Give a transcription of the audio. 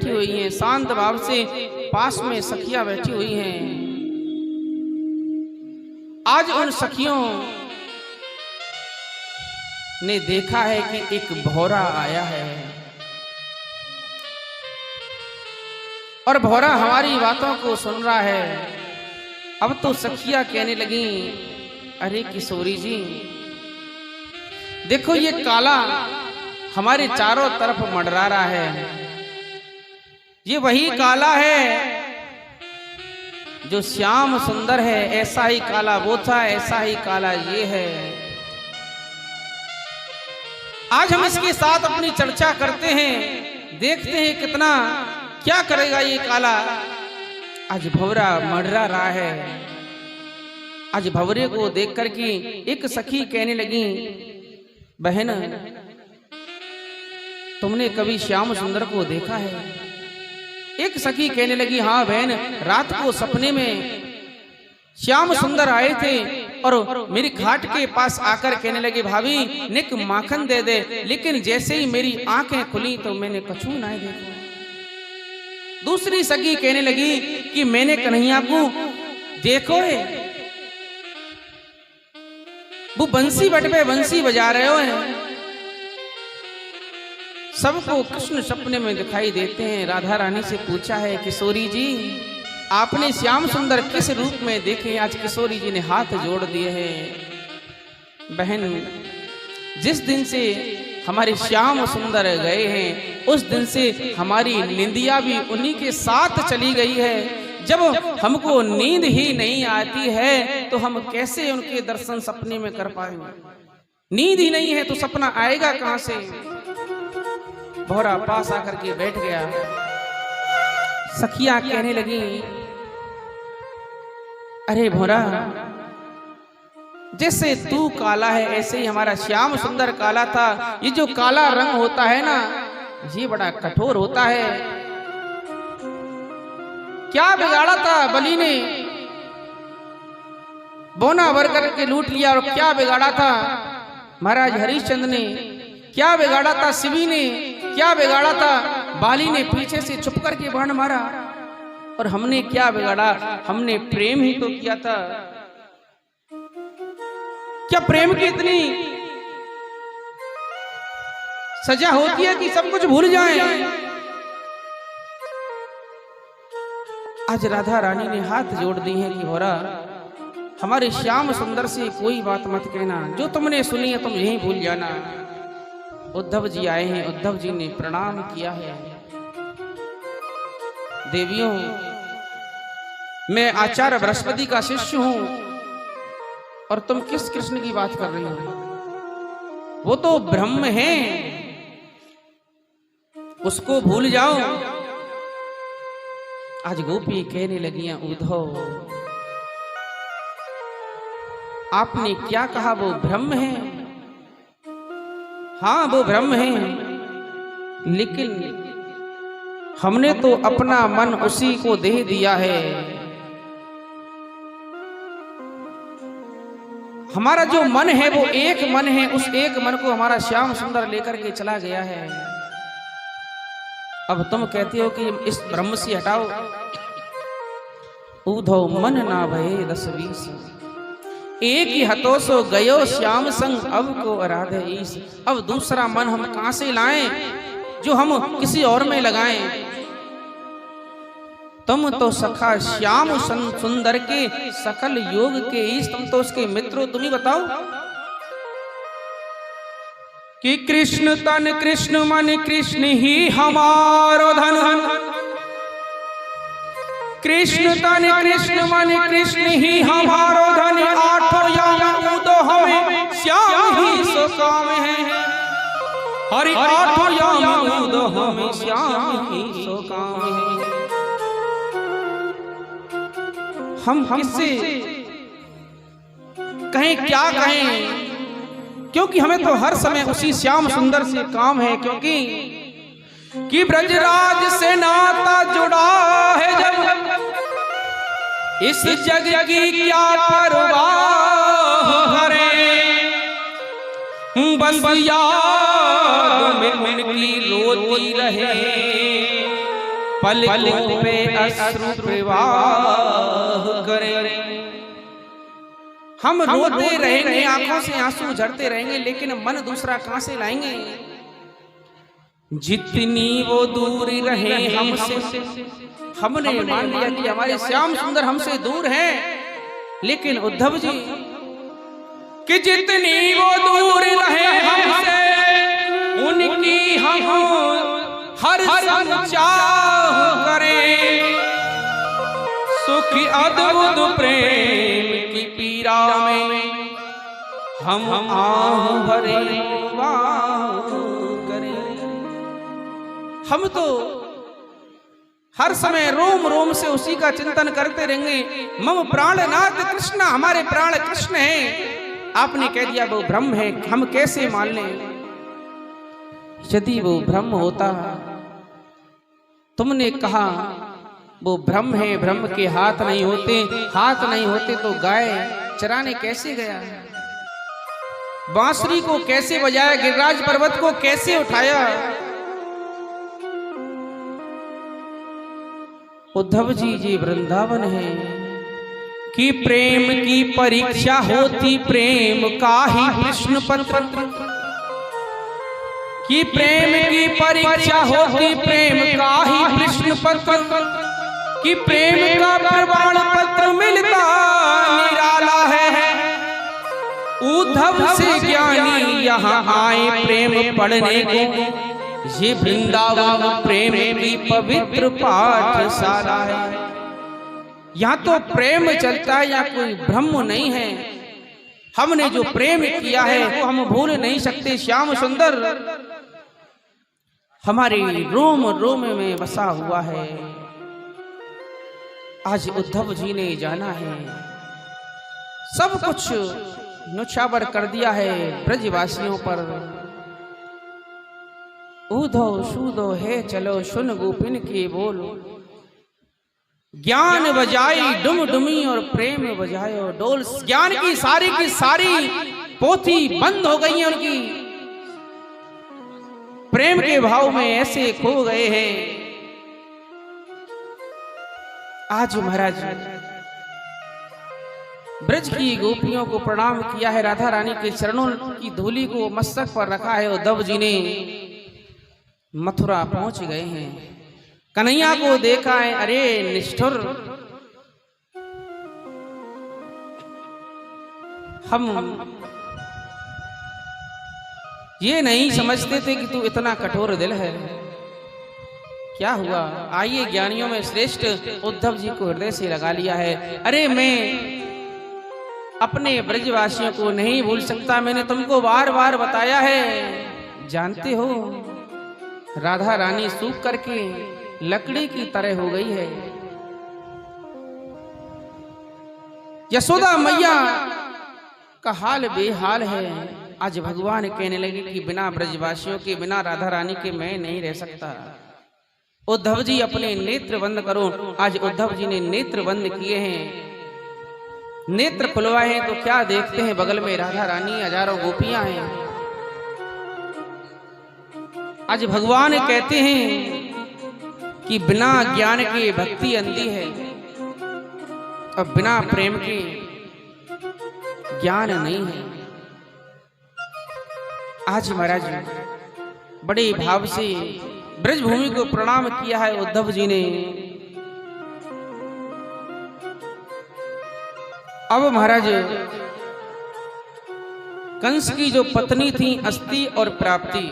बैठी हुई हैं, शांत भाव से पास में सखियां बैठी हुई हैं। आज उन सखियों ने देखा है कि एक भौरा आया है और भौरा हमारी बातों को सुन रहा है। अब तो सखियां कहने लगी, अरे किशोरी जी देखो ये काला हमारे चारों तरफ मंडरा रहा है, ये वही काला है जो श्याम सुंदर है, ऐसा ही काला वो था, ऐसा ही काला ये है। आज हम इसके साथ अपनी चर्चा करते हैं, देखते हैं कितना क्या करेगा ये काला। आज भंवरा मंडरा रहा है। आज भंवरे को देख कर के एक सखी कहने लगी, बहन तुमने कभी श्याम सुंदर को देखा है? एक सखी कहने लगी, हाँ बहन, रात को सपने में श्याम सुंदर आए थे और मेरी खाट के पास आकर कहने लगे, भाभी निक माखन दे दे, लेकिन जैसे ही मेरी आंखें खुली तो मैंने कछू ना देखा। दूसरी सखी कहने लगी कि मैंने कन्हैया को देखो है, वो बंसी बट पे बंसी बजा रहे हो। सबको कृष्ण सपने में दिखाई देते हैं। राधा रानी से पूछा है, किशोरी जी आपने श्याम सुंदर किस रूप में देखे? आज किशोरी जी ने हाथ जोड़ दिए हैं। बहन जिस दिन से हमारे श्याम सुंदर गए हैं उस दिन से हमारी निंदिया भी उन्हीं के साथ चली गई है। जब हमको नींद ही नहीं आती है तो हम कैसे उनके दर्शन सपने में कर पाएंगे? नींद ही नहीं है तो सपना आएगा कहां से? भौरा पास आकर के बैठ गया। सखियां कहने लगी, अरे भौरा जैसे तू काला है ऐसे ही हमारा श्याम सुंदर काला था। ये जो काला रंग होता है ना, ये बड़ा कठोर होता है। क्या बिगाड़ा था बलि ने? बोना भर करके लूट लिया। और क्या बिगाड़ा था महाराज हरिश्चंद्र ने? क्या बिगाड़ा था शिवी ने? क्या बिगाड़ा था बाली ने? पीछे से छुप करके बाण मारा। और हमने क्या बिगाड़ा? हमने प्रेम ही तो किया था। क्या प्रेम की इतनी सजा होती है कि सब कुछ भूल जाएं? आज राधा रानी ने हाथ जोड़ दी है कि भौरा हमारे श्याम सुंदर से कोई बात मत कहना, जो तुमने सुनी है तुम यहीं भूल जाना। उद्धव जी आए हैं, उद्धव जी ने प्रणाम किया है। देवियों मैं आचार्य बृहस्पति का शिष्य हूं और तुम किस कृष्ण की बात कर रही हो? वो तो ब्रह्म है, उसको भूल जाओ। आज गोपी कहने लगी हैं, उद्धव आपने क्या कहा? वो ब्रह्म है। हाँ वो ब्रह्म है, लेकिन हमने तो अपना मन उसी को दे दिया है। हमारा जो मन है वो एक मन है, उस एक मन को हमारा श्याम सुंदर लेकर के चला गया है। अब तुम कहते हो कि इस ब्रह्म से हटाओ। उद्धव मन ना भये 10-20, एक ही हतो सो गयो श्याम संग, अब को आराधे ईश। अब दूसरा मन हम कहां से लाएं जो हम किसी और में लगाएं? तुम तो सखा श्याम सुंदर के सकल योग के ईश, तुम तो उसके मित्रों। तुम ही बताओ कि कृष्ण तन कृष्ण मन कृष्ण ही हमारो धन, कृष्ण तन कृष्ण मन कृष्ण ही हमारो धन, आठों याम उदो हमें श्याम ही सो काम है। हरि आठों याम उदो हमें श्याम ही सो काम है। हम किससे कहें, क्या कहें? क्योंकि हमें तो हर समय उसी श्याम सुंदर से काम है। क्योंकि कि ब्रजराज से नाता जुड़ा है जब, इस जग की क्या परवाह हरे। बस याद में उनकी रोती रहे, पलकों पे अश्रु प्रवाह करें। हम रोते रहेंगे, आंखों से आंसू झरते रहेंगे, लेकिन मन दूसरा कहां से लाएंगे? जितनी वो दूर रहे हमसे, हमने मान लिया कि हमारे श्याम सुंदर हमसे दूर हैं, लेकिन उद्धव जी कि जितनी वो दूर रहे हमसे, उनकी हम हर संग चाह करें। सुख अद्भुत प्रेम की पीरा में हम आह भरे वाह करें। हम तो हर समय रोम रोम से उसी का चिंतन करते रहेंगे। मम प्राणनाथ कृष्ण, हमारे प्राण कृष्ण हैं। आपने कह दिया वो ब्रह्म है, हम कैसे मान लें? यदि वो ब्रह्म होता, तुमने कहा वो ब्रह्म है, ब्रह्म के हाथ नहीं होते, हाथ नहीं होते तो गाय चराने कैसे गया? बांसुरी को कैसे बजाया? गिरिराज पर्वत को कैसे उठाया? उद्धव जी जी वृंदावन है कि प्रेम की परीक्षा होती, प्रेम का ही प्रश्न पत्र, कि प्रेम की परीक्षा होती, प्रेम का ही प्रश्न पत्र, कि प्रेम का प्रमाण पत्र मिलता निराला है। उद्धव से ज्ञानी यहाँ आए प्रेम पढ़ने को, ये वृंदावन प्रेम की पवित्र पाठशाला है। यहाँ तो प्रेम चलता है, यहाँ कोई ब्रह्म नहीं है। हमने जो प्रेम किया है वो हम भूल नहीं सकते। श्याम सुंदर हमारे रोम रोम में बसा हुआ है। आज उद्धव जी ने जाना है, सब कुछ न्योछावर कर दिया है ब्रजवासियों पर। ऊधो शूदो है चलो सुन गोपिन के बोल, ज्ञान बजाई डुम डुमी और प्रेम बजायो डोल। ज्ञान की सारी पोथी बंद हो गई है उनकी, प्रेम के भाव में ऐसे खो गए हैं। आज महाराज ब्रज की गोपियों को प्रणाम किया है, राधा रानी के चरणों की धूली को मस्तक पर रखा है। उद्धव जी ने मथुरा पहुंच गए हैं, कन्हैया को देखा है। अरे निष्ठुर, हम ये नहीं समझते थे कि तू इतना कठोर दिल है। क्या हुआ? आइए ज्ञानियों में श्रेष्ठ उद्धव जी को हृदय से लगा लिया है। अरे मैं अपने ब्रजवासियों को नहीं भूल सकता, मैंने तुमको बार बार बताया है। जानते हो राधा रानी सूख करके लकड़ी की तरह हो गई है। यशोदा मैया का हाल बेहाल है। आज भगवान कहने लगे कि बिना ब्रजवासियों के, बिना राधा रानी के मैं नहीं रह सकता। उद्धव जी अपने नेत्र बंद करो। आज उद्धव जी ने नेत्र बंद किए हैं, नेत्र खुलवाए हैं, तो क्या देखते हैं? बगल में राधा रानी, हजारों गोपियां हैं। आज भगवान कहते हैं कि बिना ज्ञान के भक्ति अंधी है, और बिना प्रेम के ज्ञान नहीं है। आज महाराज बड़े भाव से ब्रजभूमि को प्रणाम किया है उद्धव जी ने। अब महाराज कंस की जो पत्नी थी अस्ति और प्राप्ति,